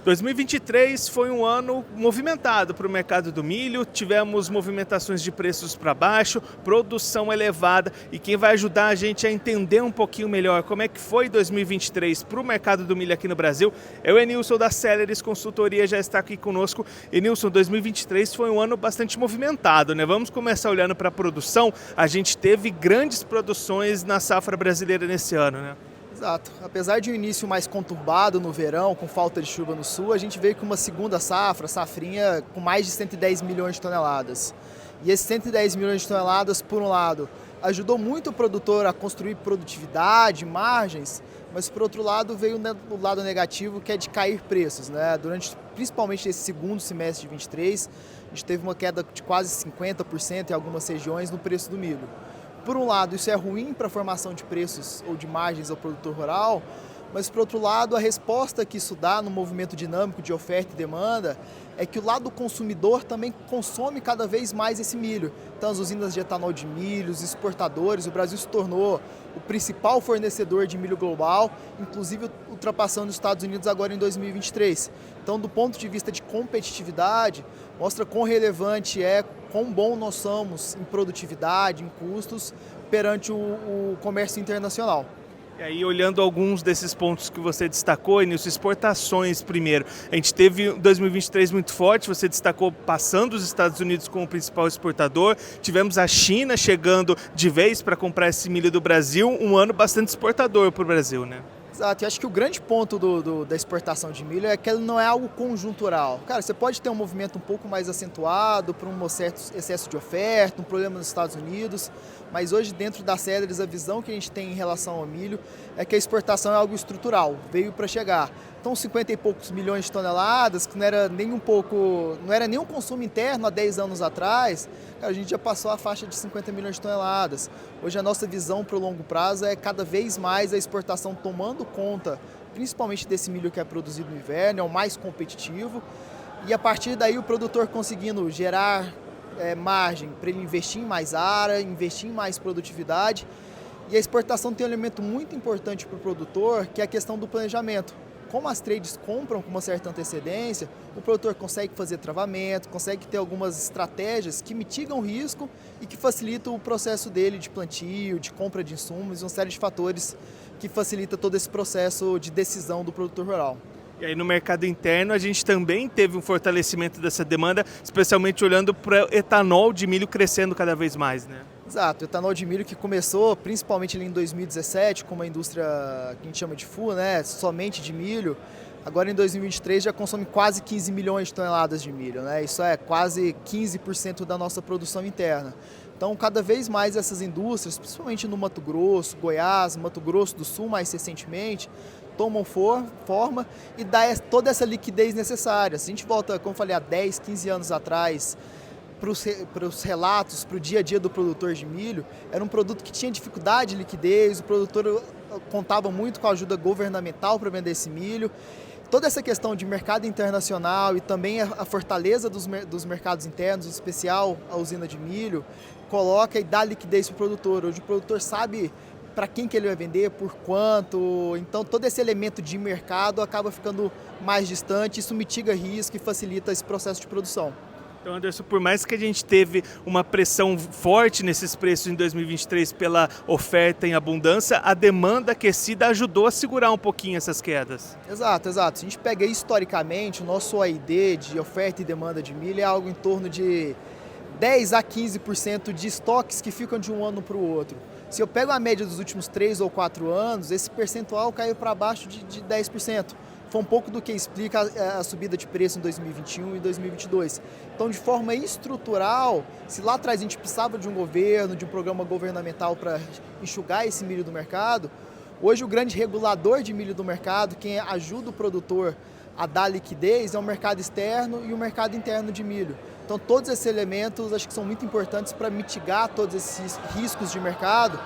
2023 foi um ano movimentado para o mercado do milho, tivemos movimentações de preços para baixo, produção elevada, e quem vai ajudar a gente a entender um pouquinho melhor como é que foi 2023 para o mercado do milho aqui no Brasil é o Enilson da Celeris Consultoria, já está aqui conosco. Enilson, 2023 foi um ano bastante movimentado, né? Vamos começar olhando para a produção. A gente teve grandes produções na safra brasileira nesse ano, né? Exato. Apesar de um início mais conturbado no verão, com falta de chuva no sul, a gente veio com uma segunda safrinha com mais de 110 milhões de toneladas. E esses 110 milhões de toneladas, por um lado, ajudou muito o produtor a construir produtividade, margens, mas por outro lado veio o lado negativo, que é de cair preços, né? Principalmente esse segundo semestre de 23, a gente teve uma queda de quase 50% em algumas regiões no preço do milho. Por um lado, isso é ruim para a formação de preços ou de margens ao produtor rural, mas, por outro lado, a resposta que isso dá no movimento dinâmico de oferta e demanda é que o lado do consumidor também consome cada vez mais esse milho. Então, as usinas de etanol de milho, os exportadores, o Brasil se tornou o principal fornecedor de milho global, inclusive ultrapassando os Estados Unidos agora em 2023. Então, do ponto de vista de competitividade, mostra quão relevante é, quão bom nós somos em produtividade, em custos, perante o comércio internacional. E aí, olhando alguns desses pontos que você destacou, Enilson, exportações primeiro. A gente teve 2023 muito forte, você destacou passando os Estados Unidos como o principal exportador. Tivemos a China chegando de vez para comprar esse milho do Brasil, um ano bastante exportador para o Brasil, né? Exato, e acho que o grande ponto da exportação de milho é que ele não é algo conjuntural. Cara, você pode ter um movimento um pouco mais acentuado por um certo excesso de oferta, um problema nos Estados Unidos, mas hoje dentro da Celeris a visão que a gente tem em relação ao milho é que a exportação é algo estrutural, veio para chegar. Então 50 e poucos milhões de toneladas, que não era nem um consumo interno há 10 anos atrás, cara, a gente já passou a faixa de 50 milhões de toneladas. Hoje a nossa visão para o longo prazo é cada vez mais a exportação tomando conta, principalmente desse milho que é produzido no inverno, é o mais competitivo, e a partir daí o produtor conseguindo gerar margem para ele investir em mais área, investir em mais produtividade. E a exportação tem um elemento muito importante para o produtor, que é a questão do planejamento. Como as trades compram com uma certa antecedência, o produtor consegue fazer travamento, consegue ter algumas estratégias que mitigam o risco e que facilitam o processo dele de plantio, de compra de insumos, uma série de fatores que facilita todo esse processo de decisão do produtor rural. E aí no mercado interno a gente também teve um fortalecimento dessa demanda, especialmente olhando para o etanol de milho crescendo cada vez mais, né? Exato, o etanol de milho que começou principalmente ali em 2017 com uma indústria que a gente chama de FU, né, somente de milho, agora em 2023 já consome quase 15 milhões de toneladas de milho, né? Isso é quase 15% da nossa produção interna. Então, cada vez mais essas indústrias, principalmente no Mato Grosso, Goiás, Mato Grosso do Sul mais recentemente, tomam forma e dá toda essa liquidez necessária. Se a gente volta, como eu falei, há 10, 15 anos atrás, para os relatos, para o dia a dia do produtor de milho, era um produto que tinha dificuldade de liquidez, o produtor contava muito com a ajuda governamental para vender esse milho. Toda essa questão de mercado internacional e também a fortaleza dos mercados internos, em especial a usina de milho, coloca e dá liquidez para o produtor. Hoje o produtor sabe para quem que ele vai vender, por quanto, então todo esse elemento de mercado acaba ficando mais distante, isso mitiga risco e facilita esse processo de produção. Então, Anderson, por mais que a gente teve uma pressão forte nesses preços em 2023 pela oferta em abundância, a demanda aquecida ajudou a segurar um pouquinho essas quedas. Exato, exato. Se a gente pega historicamente, o nosso OID de oferta e demanda de milho é algo em torno de 10 a 15% de estoques que ficam de um ano para o outro. Se eu pego a média dos últimos 3 ou 4 anos, esse percentual caiu para baixo de 10%. Foi um pouco do que explica a subida de preço em 2021 e 2022. Então, de forma estrutural, se lá atrás a gente precisava de um governo, de um programa governamental para enxugar esse milho do mercado, hoje o grande regulador de milho do mercado, quem ajuda o produtor a dar liquidez, é o mercado externo e o mercado interno de milho. Então, todos esses elementos acho que são muito importantes para mitigar todos esses riscos de mercado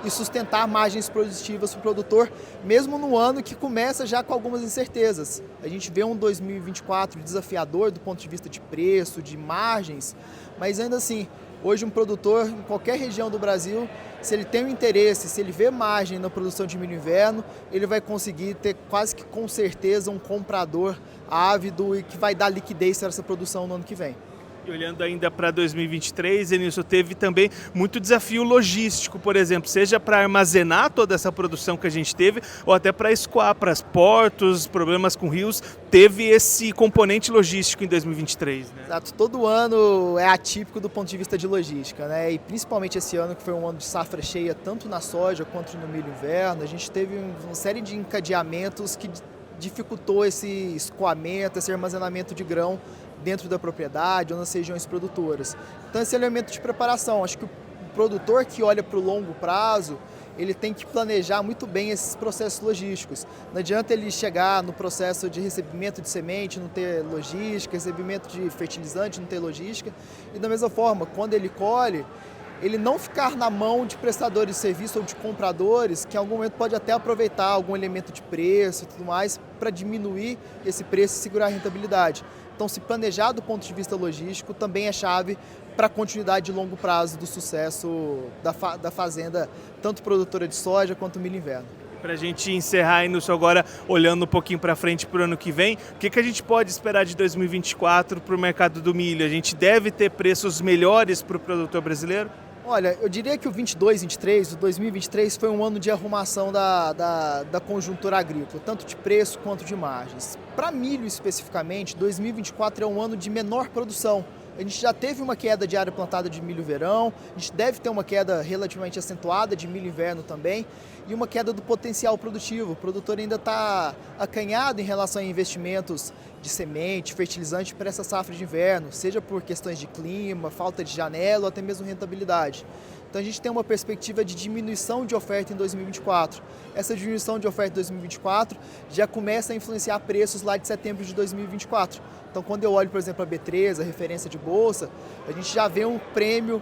e sustentar margens produtivas para o produtor, mesmo no ano que começa já com algumas incertezas. A gente vê um 2024 desafiador do ponto de vista de preço, de margens, mas ainda assim, Hoje um produtor em qualquer região do Brasil, se ele tem um interesse, se ele vê margem na produção de milho inverno, ele vai conseguir ter quase que com certeza um comprador ávido e que vai dar liquidez para essa produção no ano que vem. E olhando ainda para 2023, Enilson, teve também muito desafio logístico, por exemplo, seja para armazenar toda essa produção que a gente teve, ou até para escoar para os portos, problemas com rios, teve esse componente logístico em 2023, né? Exato, todo ano é atípico do ponto de vista de logística, né? E principalmente esse ano que foi um ano de safra cheia, tanto na soja quanto no milho inverno, a gente teve uma série de encadeamentos que dificultou esse escoamento, esse armazenamento de grão dentro da propriedade ou nas regiões produtoras. Então esse elemento de preparação, acho que o produtor que olha para o longo prazo, ele tem que planejar muito bem esses processos logísticos. Não adianta ele chegar no processo de recebimento de semente, não ter logística, recebimento de fertilizante, não ter logística. E da mesma forma, quando ele colhe, ele não ficar na mão de prestadores de serviço ou de compradores que em algum momento pode até aproveitar algum elemento de preço e tudo mais para diminuir esse preço e segurar a rentabilidade. Então, se planejar do ponto de vista logístico também é chave para a continuidade de longo prazo do sucesso da fazenda, tanto produtora de soja quanto milho inverno. Para a gente encerrar, Enilson, agora olhando um pouquinho para frente para o ano que vem, o que a gente pode esperar de 2024 para o mercado do milho? A gente deve ter preços melhores para o produtor brasileiro? Olha, eu diria que o 2023 foi um ano de arrumação da conjuntura agrícola, tanto de preço quanto de margens. Para milho especificamente, 2024 é um ano de menor produção. A gente já teve uma queda de área plantada de milho verão, a gente deve ter uma queda relativamente acentuada de milho inverno também e uma queda do potencial produtivo. O produtor ainda está acanhado em relação a investimentos de semente, fertilizante para essa safra de inverno, seja por questões de clima, falta de janela ou até mesmo rentabilidade. Então a gente tem uma perspectiva de diminuição de oferta em 2024. Essa diminuição de oferta em 2024 já começa a influenciar preços lá de setembro de 2024. Então quando eu olho, por exemplo, a B3, a referência de bolsa, a gente já vê um prêmio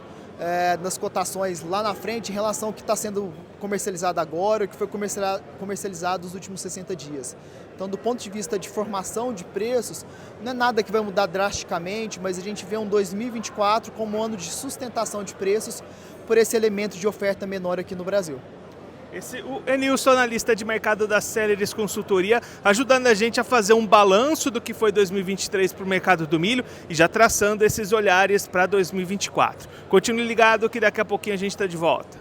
nas cotações lá na frente em relação ao que está sendo comercializado agora, o que foi comercializado nos últimos 60 dias. Então, do ponto de vista de formação de preços, não é nada que vai mudar drasticamente, mas a gente vê um 2024 como um ano de sustentação de preços por esse elemento de oferta menor aqui no Brasil. O Enilson, analista de mercado da Celeris Consultoria, ajudando a gente a fazer um balanço do que foi 2023 para o mercado do milho e já traçando esses olhares para 2024. Continue ligado que daqui a pouquinho a gente está de volta.